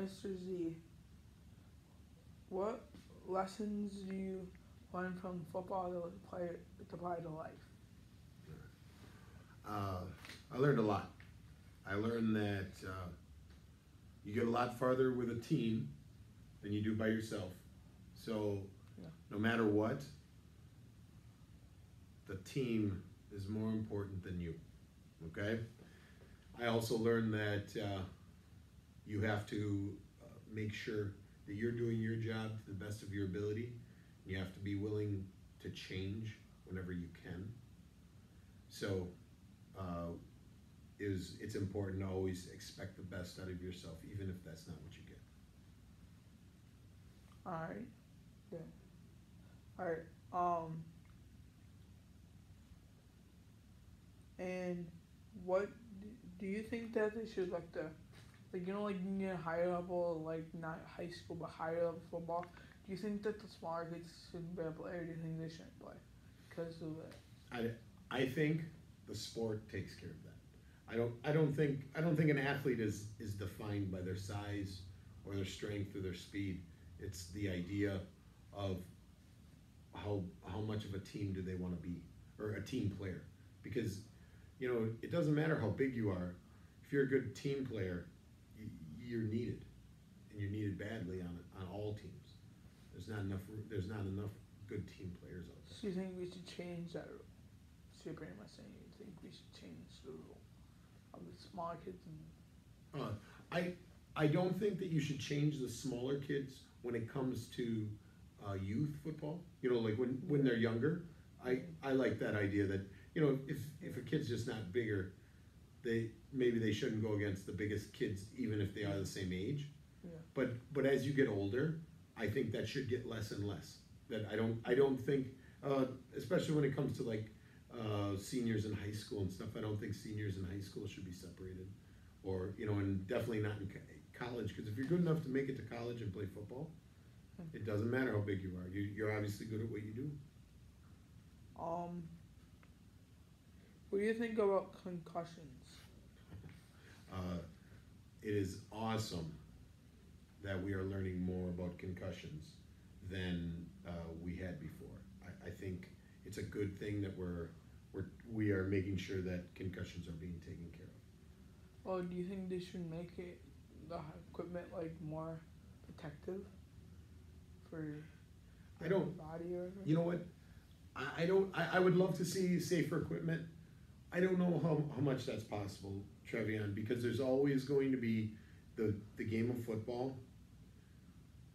Mr. Z, what lessons do you learn from football to apply to life? Uh, I learned a lot. I learned that you get a lot farther with a team than you do by yourself. So Yeah. no matter what, the team is more important than you. Okay. I also learned that you have to make sure that you're doing your job to the best of your ability. You have to be willing to change whenever you can. So uh, it's important to always expect the best out of yourself, even if that's not what you get. All right. Yeah. All right. And what do you think that they should like higher level, like not high school but higher level football? Do you think that the smaller kids should be able to play, or do you think they shouldn't play because of it? I think the sport takes care of that. I don't think an athlete is defined by their size or their strength or their speed. It's the idea of how much of a team do they want to be, or a team player. Because it doesn't matter how big you are. If you're a good team player, you're needed, and you're needed badly on all teams. There's not enough good team players out So you think we should change that rule? So you're pretty much saying you think we should change the rule of the smaller kids and there. I don't think that you should change the smaller kids when it comes to youth football. Like when they're younger. I like that idea that if a kid's just not bigger, maybe they shouldn't go against the biggest kids even if they are the same age. yeah. But as you get older, I think that should get less and less. That I don't think, especially when it comes to like seniors in high school and stuff. I don't think seniors in high school should be separated, or and definitely not in college. Because if you're good enough to make it to college and play football, it doesn't matter how big you are. You're obviously good at what you do. Um, what do you think about concussions? Uh, it is awesome that we are learning more about concussions than we had before. I think it's a good thing that we are making sure that concussions are being taken care of. Oh, do you think they should make the equipment like more protective for I the don't. body or whatever? You know what? I don't. I would love to see safer equipment. I don't know how much that's possible, Trevion, because there's always going to be the game of football.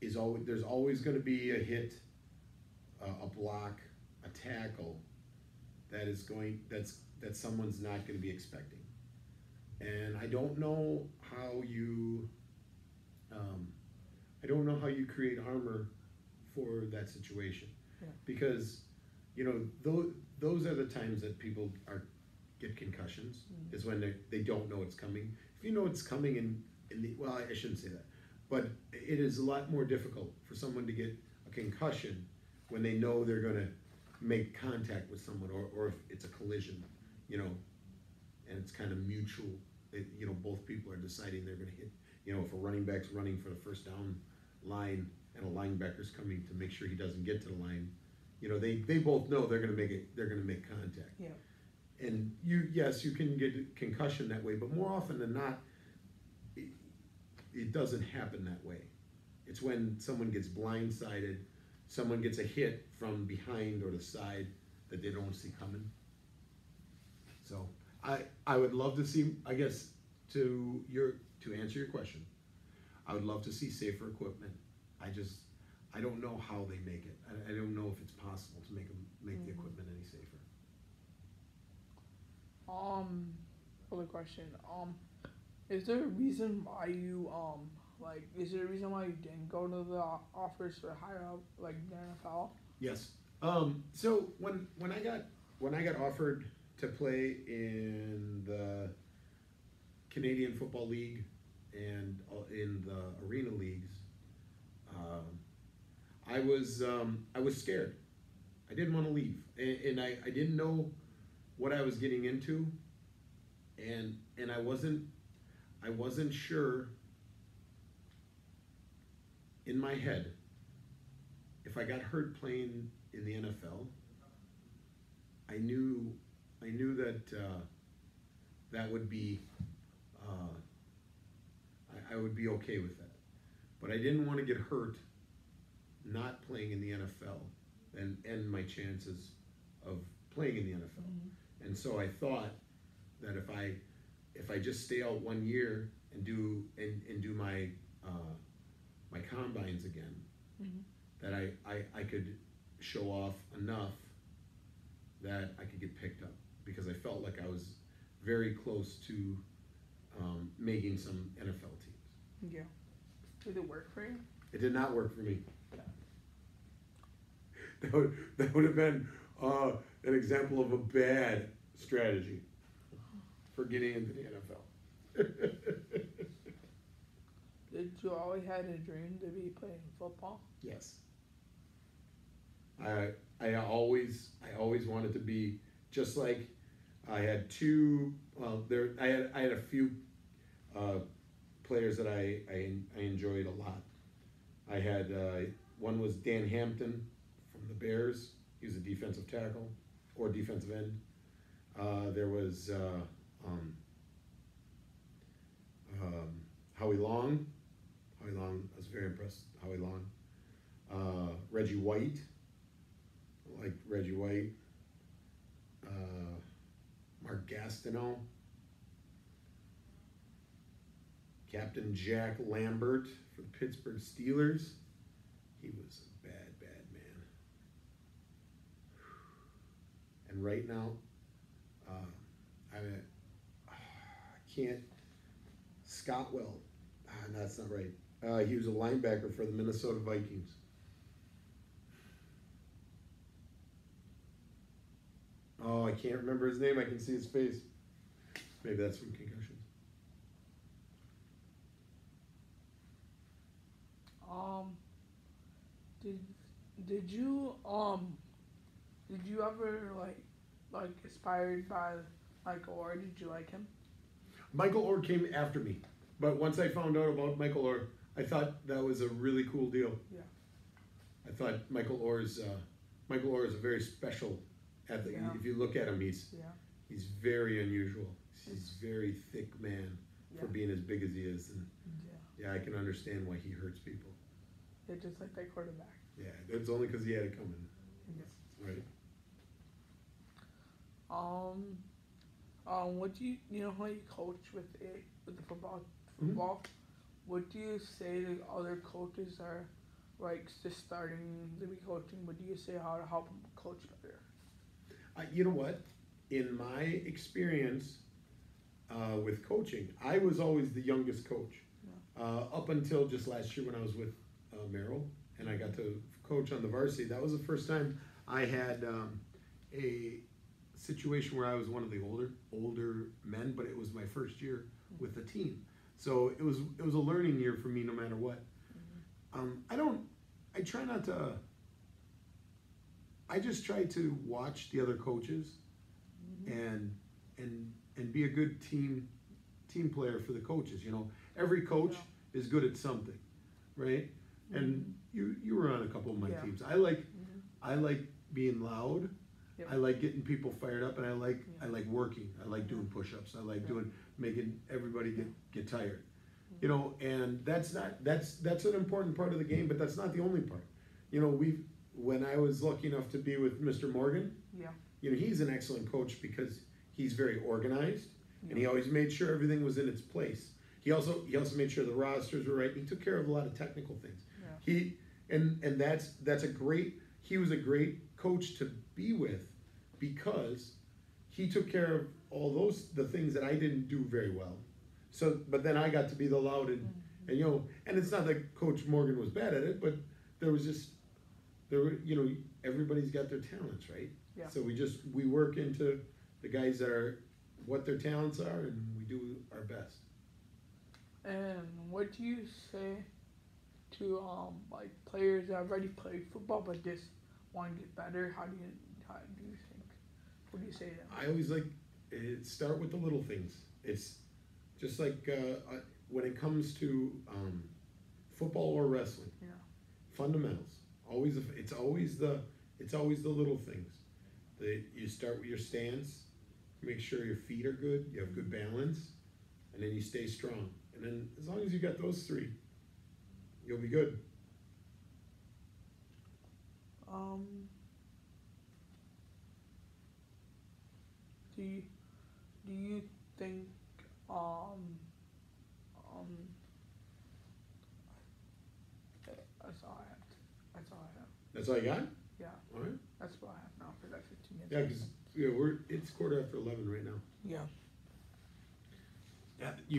There's always going to be a hit, a block, a tackle that someone's not going to be expecting, and um, I don't know how you create armor for that situation, Yeah. because those are the times that people get concussions, Mm. is when they don't know it's coming. If you know it's coming well, I shouldn't say that, but it is a lot more difficult for someone to get a concussion when they know they're going to make contact with someone, or if it's a collision, and it's kind of mutual. Both people are deciding they're going to hit. If a running back's running for the first down line and a linebacker's coming to make sure he doesn't get to the line, they both know they're going to make it. They're going to make contact. Yeah. And you can get a concussion that way, but more often than not, it doesn't happen that way. It's when someone gets blindsided, someone gets a hit from behind or the side that they don't see coming. So I would love to see, I guess, to answer your question, I would love to see safer equipment. I don't know how they make it. I don't know if it's possible to make the equipment any safer. Other question. Is there a reason why is there a reason why you didn't go to the offers for higher up, like the NFL? Yes. So when I got offered to play in the Canadian Football League and in the Arena Leagues, I was scared. I didn't want to leave, and I didn't know what I was getting into, and I wasn't sure in my head, if I got hurt playing in the NFL, I knew that that would be I would be okay with that. But I didn't want to get hurt not playing in the NFL and end my chances of playing in the NFL. Mm-hmm. And so I thought that if I just stay out 1 year and do my my combines again, Mm-hmm. that I could show off enough that I could get picked up, because I felt like I was very close to making some NFL teams. Yeah. Did it work for you? It did not work for me. Yeah. That would have been an example of a bad strategy for getting into the NFL. Did you always had a dream to be playing football? Yes. I always wanted to be, just like I had two. Well, I had a few players that I enjoyed a lot. I had one was Dan Hampton from the Bears. He was a defensive tackle or defensive end. There was Howie Long. I was very impressed with Howie Long. Reggie White. I liked Reggie White. Mark Gastineau. Captain Jack Lambert for the Pittsburgh Steelers. He was a bad man. And right now, I can't. Scottwell. No, that's not right. He was a linebacker for the Minnesota Vikings. Oh, I can't remember his name. I can see his face. Maybe that's from concussions. Did you ever like inspired by Michael Orr? Did you like him? Michael Orr came after me, but once I found out about Michael Orr, I thought that was a really cool deal. Yeah. I thought Michael Orr is a very special athlete. Yeah. If you look at him, he's very unusual. He's a very thick man for being as big as he is, and yeah, I can understand why he hurts people. Yeah, just like that quarterback. Yeah, it's only because he had it coming. Yes. Right. What do you know how you coach with the football? Mm-hmm. What do you say to other coaches are like just starting to be coaching? What do you say how to help them coach better? You know what? In my experience with coaching, I was always the youngest coach. Yeah. Up until just last year when I was with Merrill and I got to coach on the varsity. That was the first time I had a situation where I was one of the older men, but it was my first year with the team. So it was a learning year for me no matter what. Mm-hmm. I try not to, I just try to watch the other coaches Mm-hmm. and be a good team player for the coaches. You know, every coach is good at something, right? Mm-hmm. And you were on a couple of my teams. I Mm-hmm. like being loud. Yep. I like getting people fired up, and I like working. I like doing push-ups. I like making everybody get tired. Mm-hmm. You know, and that's an important part of the game, but that's not the only part. You know, when I was lucky enough to be with Mr. Morgan, you know, he's an excellent coach because he's very organized, and he always made sure everything was in its place. He also made sure the rosters were right. He took care of a lot of technical things. Yeah. He was a great coach to be with because he took care of all the things that I didn't do very well. So, but then I got to be the loud and you know, and it's not that Coach Morgan was bad at it, but you know, everybody's got their talents, right? Yeah. So we work into the guys that are what their talents are, and we do our best. And what do you say to like players that have already played football but just want to get better? How do you think? What do you say to them? I always like start with the little things. It's just like when it comes to football or wrestling. Yeah. Fundamentals. It's always the little things. You start with your stance, make sure your feet are good, you have good balance, and then you stay strong. And then as long as you got those three, you'll be good. Do you, do you think um that's all I have. That's all I have. That's all you got? Yeah. All right. That's what I have now for that 15 minutes. Yeah, because it's 11:15 right now. Yeah. Yeah,